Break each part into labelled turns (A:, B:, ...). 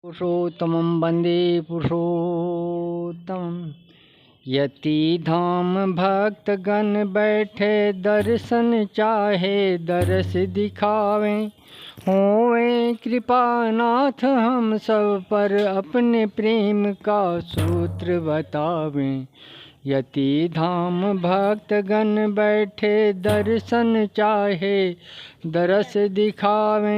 A: पुरुषोत्तमं वन्दे पुरुषोत्तमं। यति धाम भक्तगण बैठे दर्शन चाहे दरस दिखावे। होवे कृपानाथ हम सब पर अपने प्रेम का सूत्र बतावे। यति धाम भक्तगण बैठे दर्शन चाहे दरस दिखावे।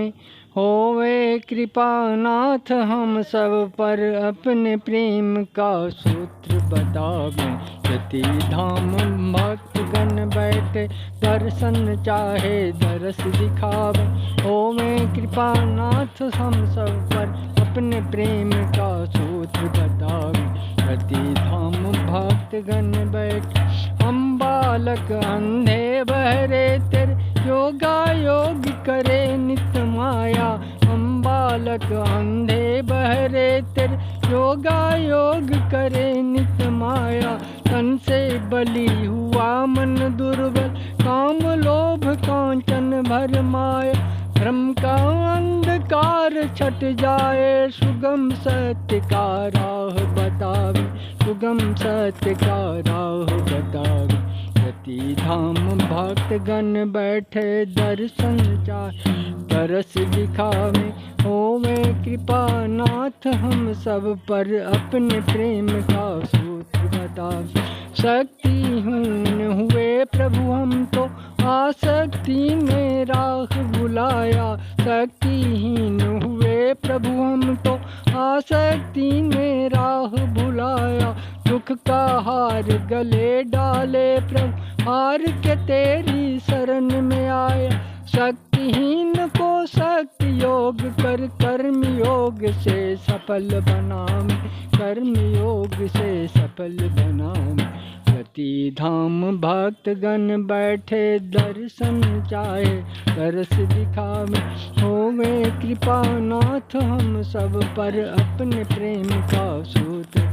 A: होवे कृपानाथ हम सब पर अपने प्रेम का सूत्र बतावे। यति धाम भक्तगण बैठे दर्शन चाहे दरस दिखावे। होवे कृपानाथ हम सब पर अपने प्रेम का सूत्र बतावे। यति धाम भक्तगण बैठे हम बालक अंधे बहरे तेरे योगा योग करे नित माया। हम बालक अंधे बहरे तेरे योगा योग करे नित माया। तन से बलि हुआ मन दुर्बल काम लोभ कांचन भर माया। भ्रम का अंधकार छट जाए सुगम सत्य का राह बतावे। सुगम सत्य का राह बतावे। यति धाम भक्तगण बैठे दर्शन चाहे दरस दिखावे। होवे कृपानाथ हम सब पर अपने प्रेम का सूत्र बतावे। शक्तिहीन हुए प्रभु हम तो आसक्ति में राह बुलाया। शक्तिहीन हुए प्रभु हम तो आसक्ति में राह बुलाया। दुख का हार गले डाले प्रभु हार के तेरी शरण में आया। शक्तिहीन को शक्ति योग कर कर्म योग से सफल बनावे। कर्म योग से सफल बनावे। यति धाम भक्तगण बैठे दर्शन चाहे दरस दिखावे। होवे कृपानाथ हम सब पर अपने प्रेम का सूत्र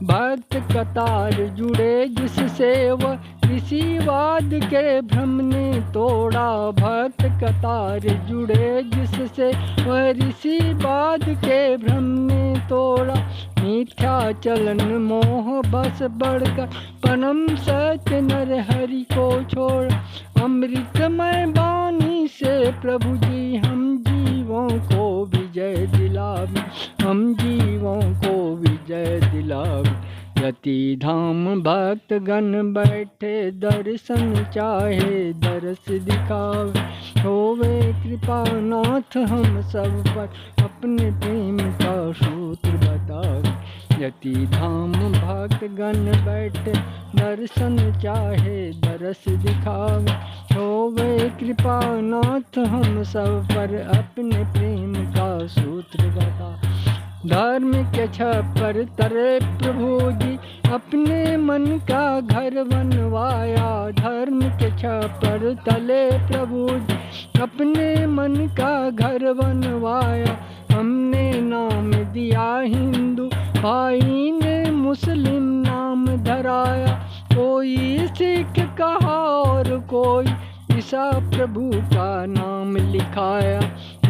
A: भक्त कतार जुड़े जिससे वह ऋषिवाद के भ्रम ने तोड़ा। भक्त कतार जुड़े जिससे वह ऋषिवाद के भ्रम ने तोड़ा। मिथ्या चलन मोह बस बढ़कर परम सत्य नर हरि को छोड़ा। अमृतमय वाणी से प्रभु जी हम जीवों को विजय दिलावे। हम जीवों को विजय दिलावे। यति धाम भक्तगण बैठे दर्शन चाहे दरस दिखावे। होवे कृपानाथ हम सब पर अपने प्रेम का सूत्र बतावे। यति धाम भक्तगण बैठे दर्शन चाहे दरस दिखावे। होवे कृपानाथ हम सब पर अपने प्रेम का सूत्र बतावे। धर्म के छप्पर तरे प्रभु जी अपने मन का घर बनवाया। धर्म के छप्पर तले प्रभु जी अपने मन का घर बनवाया। हमने नाम दिया हिंदू भाई ने मुस्लिम नाम धराया। कोई सिख कहा और कोई ईसा प्रभु का नाम लिखाया।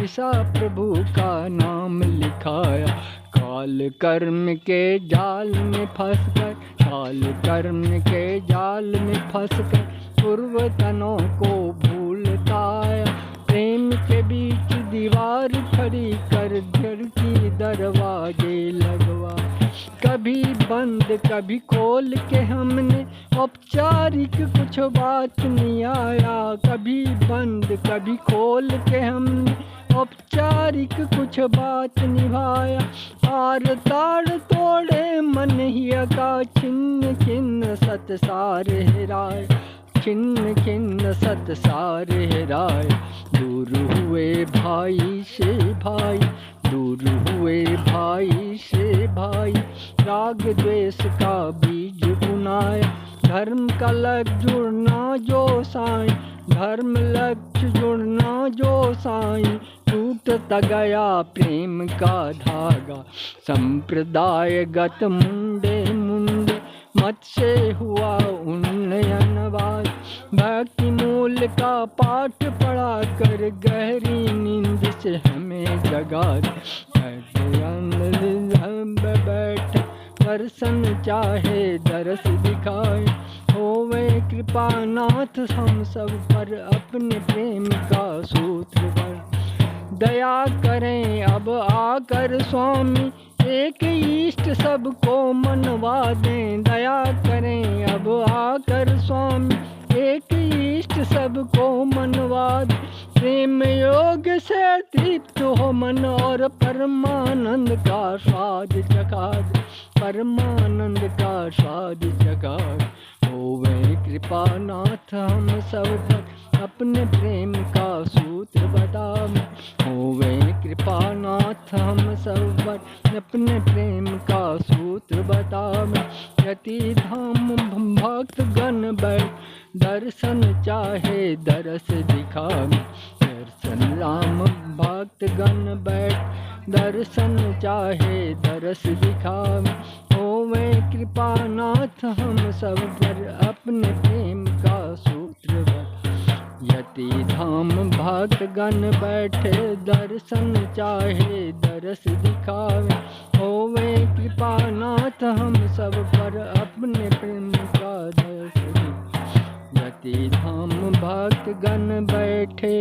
A: ईसा प्रभु का नाम लिखाया। काल कर्म के जाल में फंसकर काल कर्म के जाल में फंसकर पूर्वतनों को भूलता आया। प्रेम के बीच दीवार खड़ी कर घर की दरवाजे लगवा। कभी बंद कभी खोल के हमने औपचारिक कुछ बात नहीं आया। कभी बंद कभी खोल के हमने औपचारिक कुछ बात निभाया। आर ताड़ तोड़े मन ही का छिन्न छिन्न सतसार हेराय। छिन्न छिन्न सतसार हेराय। दूर हुए भाई से भाई दूर हुए भाई से भाई। राग द्वेष का बीज बुनाया। धर्म का लक्ष्य जुड़ना जो साईं धर्म लक्ष्य जुड़ना जो साईं। टूटता गया प्रेम का धागा संप्रदायगत मुंडे मुंडे मत से हुआ उन्नयनवाद। भक्ति मूल का पाठ पढ़ा कर गहरी नींद से हमें जगा दे। दर्शन चाहे दरस दिखाए। होवे कृपा नाथ हम सब पर अपने प्रेम का सूत्र भर। दया करें अब आकर स्वामी एक इष्ट सबको मनवा दें। दया करें अब आकर स्वामी एक इष्ट सबको मनवा दें। प्रेम योग से तृप्त हो मन और परमानंद का स्वाद चखा दे। परमानंद का स्वाद चखा दे। होवे कृपा नाथ हम सब पर अपने प्रेम का सूत्र बतावे। होवे कृपा नाथ हम सब पर अपने प्रेम का सूत्र बतावे। यति धाम भक्त गण बैठ दर्शन चाहे दरस दिखावे। दर्शन राम भक्त गण बैठ दर्शन चाहे दरस दिखावे। होवे कृपा नाथ हम सब पर अपने प्रेम का सूत्र बतावे। यति धाम भक्त गण बैठे दर्शन चाहे दरस दिखावे। होवे कृपा नाथ हम सब पर अपने प्रेम का दर्श। यति धाम भक्त गण बैठे